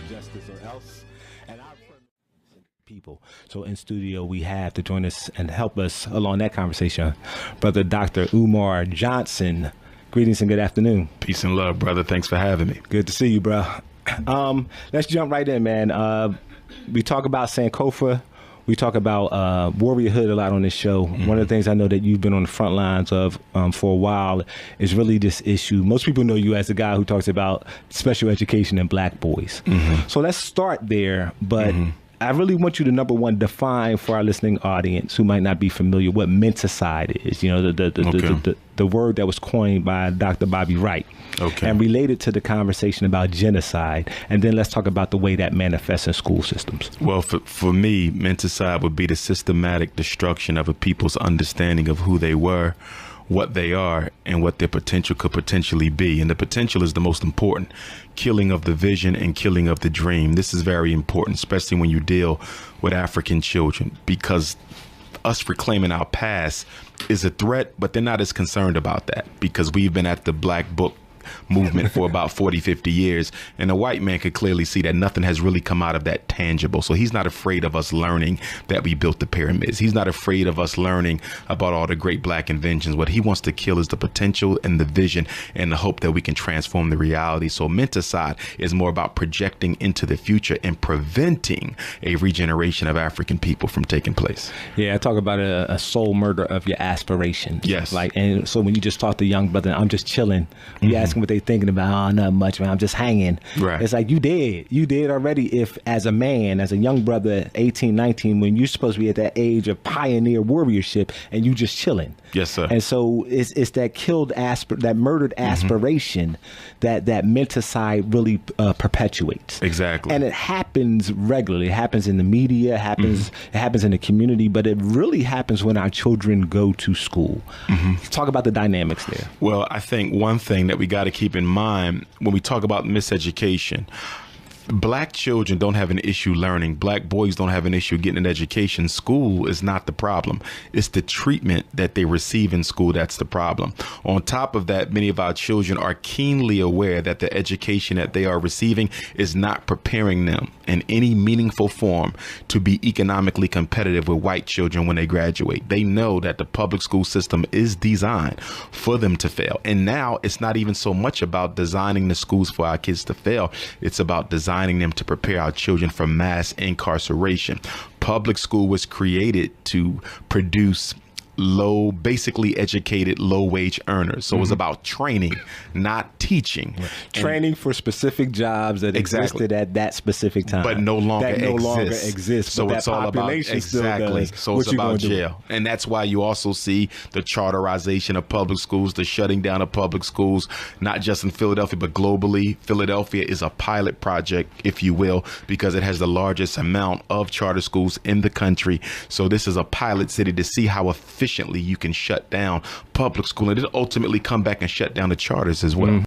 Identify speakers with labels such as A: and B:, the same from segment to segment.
A: justice or else. And our people. So in studio we have to join us and help us along that conversation, Brother Dr. Umar Johnson. Greetings and good afternoon.
B: Peace and love, brother. Thanks for having me.
A: Good to see you, bro. Let's jump right in, man. We talk about Sankofa. We talk about warriorhood a lot on this show. Mm-hmm. One of the things I know that you've been on the front lines of for a while is really this issue. Most people know you as the guy who talks about special education and black boys. Mm-hmm. So let's start there. But I really want you to, number one, define for our listening audience who might not be familiar what menticide is. You know, the word that was coined by Dr. Bobby Wright. Okay. And related to the conversation about genocide. And then let's talk about the way that manifests in school systems.
B: Well, for me, menticide would be the systematic destruction of a people's understanding of who they were, what they are, and what their potential could potentially be. And the potential is the most important. Killing of the vision and killing of the dream. This is very important, especially when you deal with African children, because us reclaiming our past is a threat, but they're not as concerned about that because we've been at the Black Book movement for about 40, 50 years. And a white man could clearly see that nothing has really come out of that tangible. So he's not afraid of us learning that we built the pyramids. He's not afraid of us learning about all the great black inventions. What he wants to kill is the potential and the vision and the hope that we can transform the reality. So menticide is more about projecting into the future and preventing a regeneration of African people from taking place.
A: Yeah, I talk about a soul murder of your aspirations.
B: Yes.
A: Like, and so when you just talk to young brother, I'm just chilling. You ask what they thinking about, oh, not much, man, I'm just hanging. Right. It's like you did already. If as a man, as a young brother, 18, 19, when you're supposed to be at that age of pioneer warriorship and you just chilling.
B: Yes, sir.
A: And so it's that killed that murdered aspiration that menticide really perpetuates.
B: Exactly.
A: And it happens regularly. It happens in the media, it happens in the community, but it really happens when our children go to school. Talk about the dynamics there.
B: Well, I think one thing that we got to keep in mind when we talk about miseducation, black children don't have an issue learning. Black boys don't have an issue getting an education. School is not the problem. It's the treatment that they receive in school that's the problem. On top of that, many of our children are keenly aware that the education that they are receiving is not preparing them in any meaningful form to be economically competitive with white children when they graduate. They know that the public school system is designed for them to fail. And now it's not even so much about designing the schools for our kids to fail. It's about designing them to prepare our children for mass incarceration. Public school was created to produce basically educated, low-wage earners. So it was about training, not teaching.
A: Training for specific jobs that existed at that specific time,
B: but no longer
A: exist.
B: So it's all about exactly. So it's about jail, and that's why you also see the charterization of public schools, the shutting down of public schools, not just in Philadelphia but globally. Philadelphia is a pilot project, if you will, because it has the largest amount of charter schools in the country. So this is a pilot city to see how efficiently you can shut down public school and then ultimately come back and shut down the charters as well.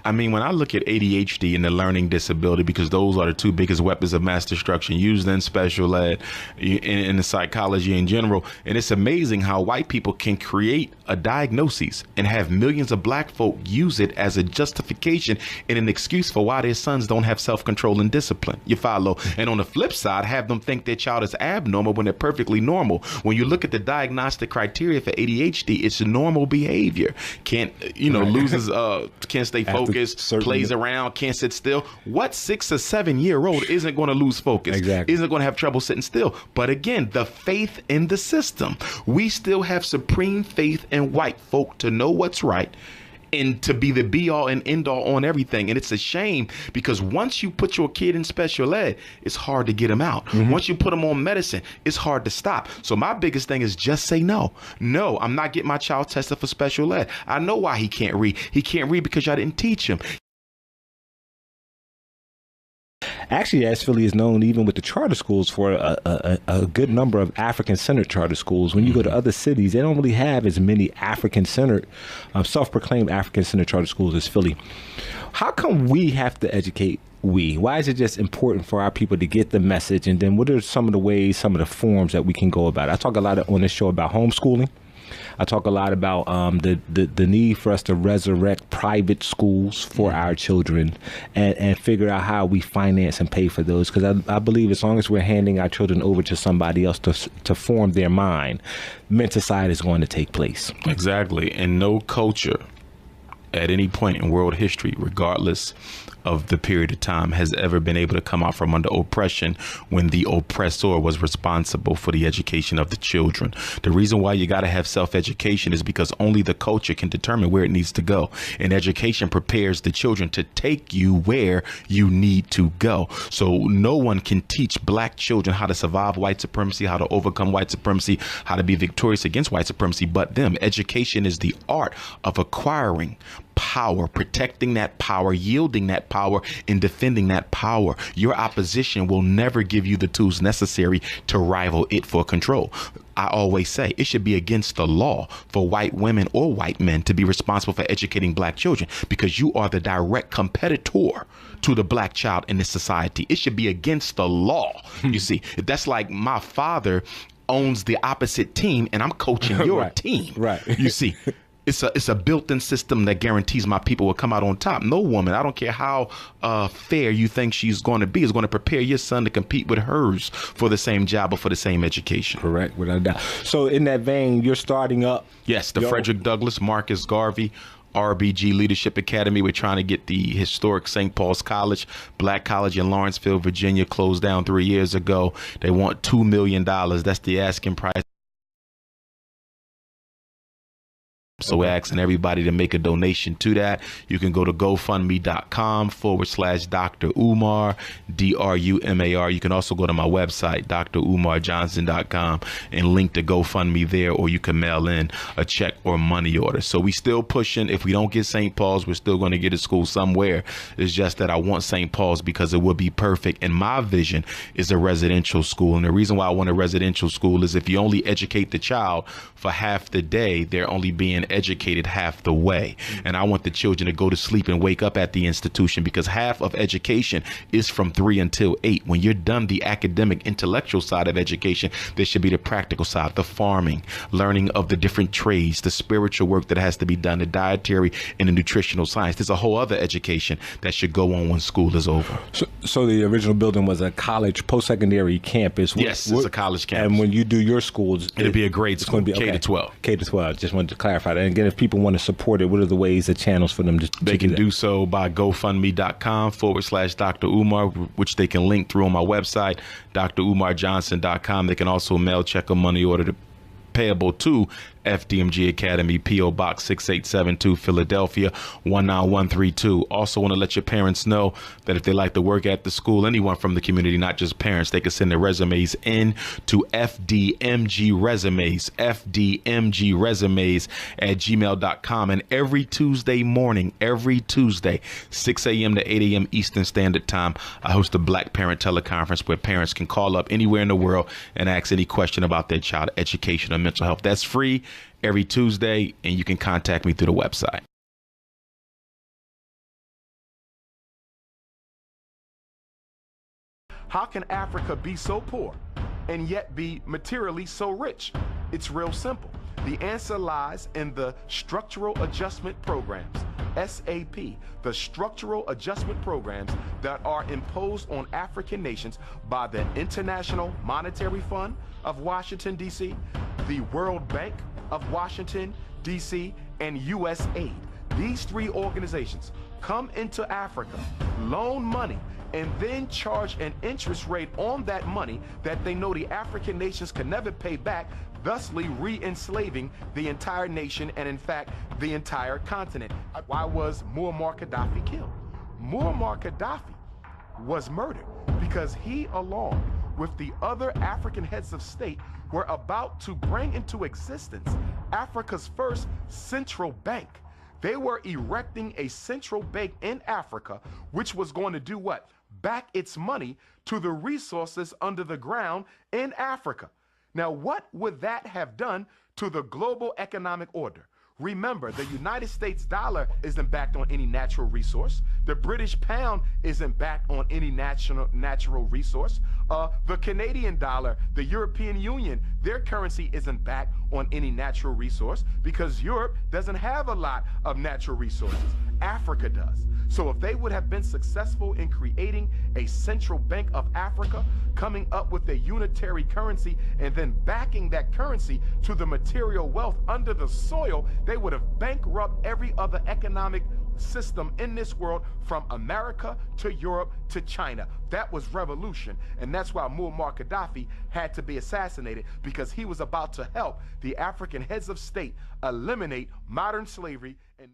B: I mean, when I look at ADHD and the learning disability, because those are the two biggest weapons of mass destruction used in special ed, in the psychology in general. And it's amazing how white people can create a diagnosis and have millions of black folk use it as a justification and an excuse for why their sons don't have self-control and discipline. You follow? And on the flip side, have them think their child is abnormal when they're perfectly normal. When you look at the diagnostic criteria for ADHD, it's normal behavior. Can't, loses, can't stay focused. Plays around, can't sit still. What 6 or 7 year old isn't going to lose focus? Exactly. Isn't going to have trouble sitting still? But again, the faith in the system. We still have supreme faith in white folk to know what's right and to be the be all and end all on everything. And it's a shame because once you put your kid in special ed, it's hard to get them out. Once you put them on medicine, it's hard to stop. So my biggest thing is just say no. No, I'm not getting my child tested for special ed. I know why he can't read. He can't read because y'all didn't teach him.
A: Actually, as Philly is known even with the charter schools for a good number of African-centered charter schools. When you go to other cities, they don't really have as many African-centered, self-proclaimed African-centered charter schools as Philly. How come we have to educate why is it just important for our people to get the message? And then what are some of the ways, some of the forms that we can go about it? I talk a lot on this show about homeschooling. I talk a lot about the need for us to resurrect private schools for our children and figure out how we finance and pay for those. Because I believe as long as we're handing our children over to somebody else to form their mind, menticide is going to take place.
B: Exactly. And no culture at any point in world history, regardless of the period of time, has ever been able to come out from under oppression when the oppressor was responsible for the education of the children. The reason why you got to have self-education is because only the culture can determine where it needs to go. And education prepares the children to take you where you need to go. So no one can teach black children how to survive white supremacy, how to overcome white supremacy, how to be victorious against white supremacy but them. Education is the art of acquiring power, protecting that power, yielding that power, and defending that power. Your opposition will never give you the tools necessary to rival it for control. I always say it should be against the law for white women or white men to be responsible for educating black children, because you are the direct competitor to the black child in this society. It should be against the law. You see, that's like my father owns the opposite team and I'm coaching your team.
A: Right.
B: You see, it's a built-in system that guarantees my people will come out on top. No woman, I don't care how fair you think she's going to be, is going to prepare your son to compete with hers for the same job or for the same education.
A: Correct, without a doubt. So in that vein, you're starting up.
B: Yes, the Frederick Douglass Marcus Garvey RBG Leadership Academy. We're trying to get the historic St. Paul's College, black college in Lawrenceville, Virginia, closed down 3 years ago. They want $2 million. That's the asking price. So we're asking everybody to make a donation to that. You can go to gofundme.com/Dr. Umar, DRUMAR. You can also go to my website, dr.umarjohnson.com, and link to GoFundMe there, or you can mail in a check or money order. So we still pushing. If we don't get St. Paul's, we're still going to get a school somewhere. It's just that I want St. Paul's because it would be perfect. And my vision is a residential school. And the reason why I want a residential school is if you only educate the child for half the day, they're only being educated half the way. And I want the children to go to sleep and wake up at the institution, because half of education is from 3 until 8. When you're done the academic intellectual side of education, there should be the practical side, the farming, learning of the different trades, the spiritual work that has to be done, the dietary and the nutritional science. There's a whole other education that should go on when school is over.
A: So the original building was a college post-secondary campus.
B: Yes, it's a college campus.
A: And when you do your schools,
B: it'll be a grade school,
A: K
B: to 12.
A: K to 12. Just wanted to clarify that. And again, if people want to support it, what are the ways, the channels for them to
B: They can do so by gofundme.com/Dr. Umar, which they can link through on my website, dr.umarjohnson.com. They can also mail, check, or money order to payable to FDMG Academy, P.O. Box 6872, Philadelphia 19132. Also want to let your parents know that if they like to work at the school, anyone from the community, not just parents, they can send their resumes in to FDMG Resumes, FDMG Resumes at gmail.com. And every Tuesday morning, 6 a.m. to 8 a.m. Eastern Standard Time, I host a Black Parent Teleconference where parents can call up anywhere in the world and ask any question about their child education or mental health. That's free every Tuesday, and you can contact me through the website.
C: How can Africa be so poor and yet be materially so rich? It's real simple. The answer lies in the Structural Adjustment Programs, SAP, the Structural Adjustment Programs that are imposed on African nations by the International Monetary Fund of Washington, D.C., the World Bank of Washington, D.C., and USAID. These three organizations come into Africa, loan money, and then charge an interest rate on that money that they know the African nations can never pay back, thusly re-enslaving the entire nation and, in fact, the entire continent. Why was Muammar Gaddafi killed? Muammar Gaddafi was murdered because he, along with the other African heads of state, were about to bring into existence Africa's first central bank. They were erecting a central bank in Africa, which was going to do what? Back its money to the resources under the ground in Africa. Now, what would that have done to the global economic order? Remember, the United States dollar isn't backed on any natural resource. The British pound isn't backed on any natural resource. The Canadian dollar, the European Union, their currency isn't backed on any natural resource because Europe doesn't have a lot of natural resources. Africa does. So if they would have been successful in creating a central bank of Africa, coming up with a unitary currency, and then backing that currency to the material wealth under the soil, they would have bankrupted every other economic system in this world from America to Europe to China. That was revolution, and that's why Muammar Gaddafi had to be assassinated, because he was about to help the African heads of state eliminate modern slavery and